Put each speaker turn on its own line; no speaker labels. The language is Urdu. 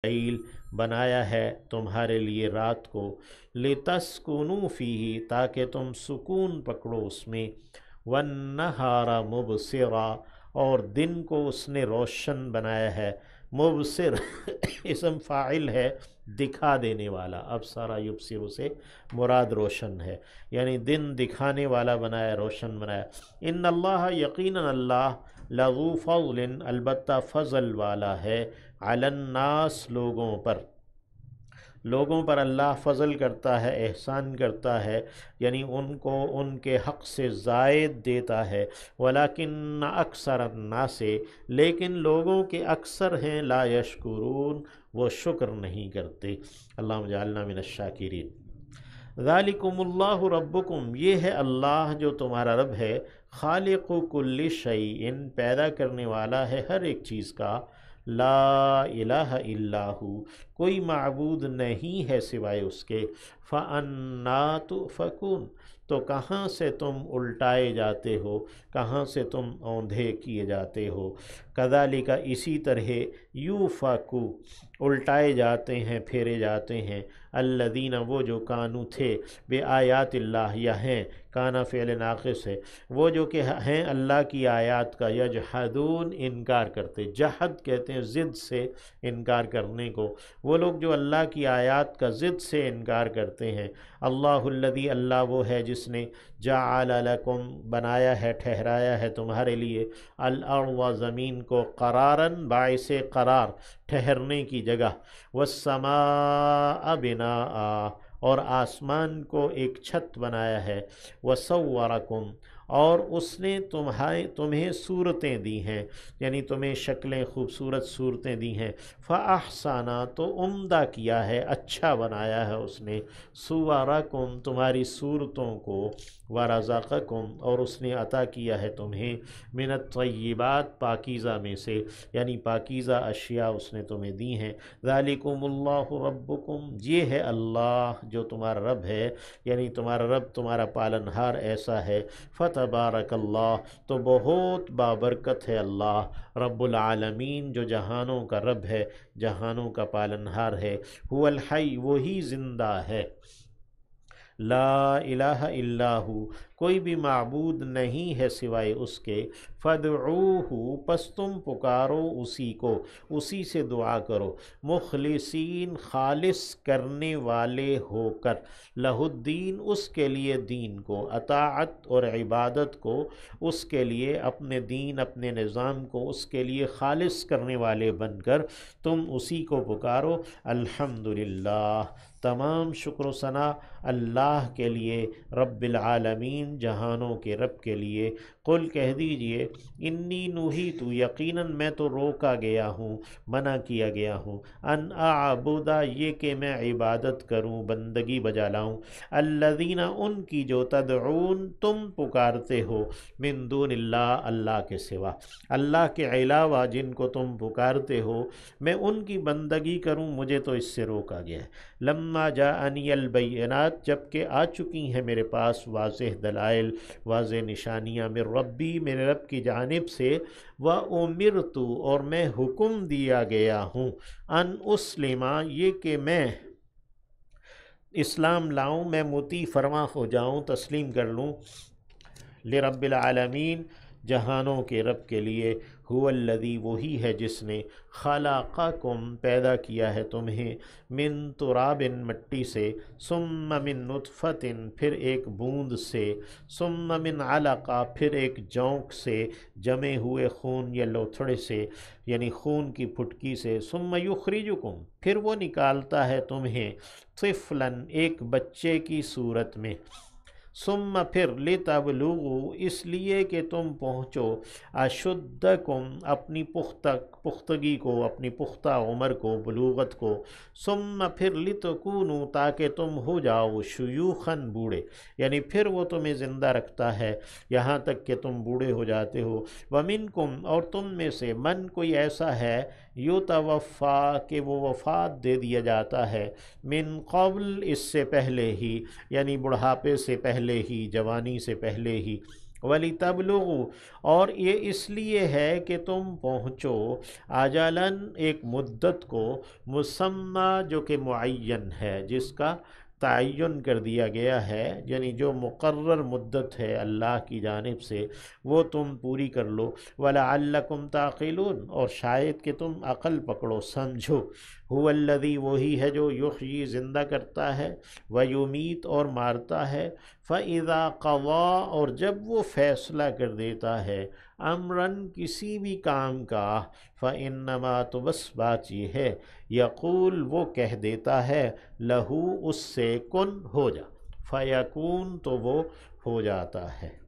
اللیل بنایا ہے تمہارے لیے رات کو، لتسکنوا فیہ تاکہ تم سکون پکڑو اس میں، والنہار مبصرا اور دن کو اس نے روشن بنایا ہے۔ مبصر اسم فاعل ہے دکھا دینے والا، ابصرا یبصر سے مراد روشن ہے، یعنی دن دکھانے والا بنایا، روشن بنایا۔ ان اللہ یقیناً اللہ لذو فضل البتہ فضل والا ہے، علی الناس لوگوں پر اللہ فضل کرتا ہے، احسان کرتا ہے، یعنی ان کو ان کے حق سے زائد دیتا ہے۔ ولیکن اکثر الناس لیکن لوگوں کے اکثر ہیں، لا یشکرون وہ شکر نہیں کرتے۔ اللہم جعلنا من الشاکرین۔ ذالکم اللہ ربکم یہ ہے اللہ جو تمہارا رب ہے، خالق کل شیء پیدا کرنے والا ہے ہر ایک چیز کا، لا الہ الا ہو کوئی معبود نہیں ہے سوائے اس کے، فَأَنَّا تُؤْفَكُونَ تو کہاں سے تم الٹائے جاتے ہو، کہاں سے تم اوندھے کیے جاتے ہو۔ کذالک اسی طرح یوفکو الٹائے جاتے ہیں، پھیرے جاتے ہیں، الذین وہ جو کانو تھے، بے آیات اللہ یا ہیں، کانا فعل ناقص ہے، وہ جو کہ ہیں اللہ کی آیات کا، یجحدون انکار کرتے، جہد کہتے ہیں ضد سے انکار کرنے کو، وہ لوگ جو اللہ کی آیات کا ضد سے انکار کرتے ہیں۔ اللہ الذی اللہ وہ ہے جس نے جعل لکم بنایا ہے، ٹھہرایا ہے تمہارے لیے، الارض زمین کو، قراراً باعث قرار ٹھہرنے کی جگہ، والسماء بناء اور آسمان کو ایک چھت بنایا ہے، وصورکم اور اس نے تمہیں صورتیں دی ہیں، یعنی تمہیں شکلیں خوبصورت صورتیں دی ہیں، فاحسن تو عمدہ کیا ہے، اچھا بنایا ہے اس نے، صورکم تمہاری صورتوں کو، ورزقکم اور اس نے عطا کیا ہے تمہیں، من الطیبات پاکیزہ میں سے، یعنی پاکیزہ اشیاء اس نے تمہیں دی ہیں۔ ذالکم اللہ ربکم یہ ہے اللہ جو تمہارا رب ہے، یعنی تمہارا رب تمہارا پالنہار ایسا ہے، فتبارک اللہ تو بہت بابرکت ہے اللہ، رب العالمین جو جہانوں کا رب ہے، جہانوں کا پالنہار ہے، هو الحی وہی زندہ ہے، لا الہ الا ہو کوئی بھی معبود نہیں ہے سوائے اس کے، فادعوہ پس تم پکارو اسی کو، اسی سے دعا کرو، مخلصین خالص کرنے والے ہو کر، لہ الدین اس کے لیے دین کو، اطاعت اور عبادت کو اس کے لیے، اپنے دین اپنے نظام کو اس کے لیے خالص کرنے والے بن کر تم اسی کو پکارو۔ الحمدللہ تمام شکر و ثنا اللہ کے لیے، رب العالمین جہانوں کے رب کے لیے۔ قل کہہ دیجئے انی نہیت یقیناً میں تو روکا گیا ہوں، منع کیا گیا ہوں، ان اعبد یہ کہ میں عبادت کروں، بندگی بجا لاؤں، الذین ان کی جو تدعون تم پکارتے ہو، من دون اللہ اللہ کے سوا، اللہ کے علاوہ جن کو تم پکارتے ہو میں ان کی بندگی کروں، مجھے تو اس سے روکا گیا ہے۔ لما جاءنی البینات جبکہ آ چکی ہیں میرے پاس واضح دلائل، واضح نشانیاں، من ربی میرے رب کی جانب سے، وَأُمِرْتُ اور میں حکم دیا گیا ہوں، ان اسلم یہ کہ میں اسلام لاؤں، میں مطیع فرما ہو جاؤں، تسلیم کر لوں، لرب العالمین جہانوں کے رب کے لیے، هو الذی وہی ہے جس نے خلقکم پیدا کیا ہے تمہیں، من تراب مٹی سے، ثم من نطفت پھر ایک بوند سے، ثم من علقہ پھر ایک جونک سے، جمے ہوئے خون یا لوتھڑے سے، یعنی خون کی پھٹکی سے، ثم یخرجکم پھر وہ نکالتا ہے تمہیں، طفلا ایک بچے کی صورت میں، ثم پھر لتبلغوا اس لیے کہ تم پہنچو، اشدکم اپنی پختگی کو، اپنی پختہ عمر کو، بلوغت کو، ثم پھر لتکونوا تاکہ تم ہو جاؤ شیوخاً بوڑھے، یعنی پھر وہ تمہیں زندہ رکھتا ہے یہاں تک کہ تم بوڑھے ہو جاتے ہو، ومنکم اور تم میں سے من کوئی ایسا ہے، یتوفا کہ وہ وفات دے دیا جاتا ہے، من قبل اس سے پہلے ہی، یعنی بڑھاپے سے پہلے ہی، جوانی سے پہلے ہی، وَلِتَبْلُغُوا، اور یہ اس لیے ہے کہ تم پہنچو آجلاً ایک مدت کو، مسمى جو کہ معین ہے، جس کا تعین کر دیا گیا ہے، یعنی جو مقرر مدت ہے اللہ کی جانب سے، وہ تم پوری کر لو۔ وَلَعَلَّكُمْ تَعْقِلُونَ، اور شاید کہ تم عقل پکڑو، سمجھو۔ هو الذی، وہی ہے جو یحیی، زندہ کرتا ہے، ویمیت، اور مارتا ہے۔ فَإِذَا قَضَىٰ، اور جب وہ فیصلہ کر دیتا ہے، امراً، کسی بھی کام کا، فَإِنَّمَا، تو بس بات یہ ہے، یقول، وہ کہہ دیتا ہے، لہو، اس سے، کن، ہو جا، فیکون، تو وہ ہو جاتا ہے۔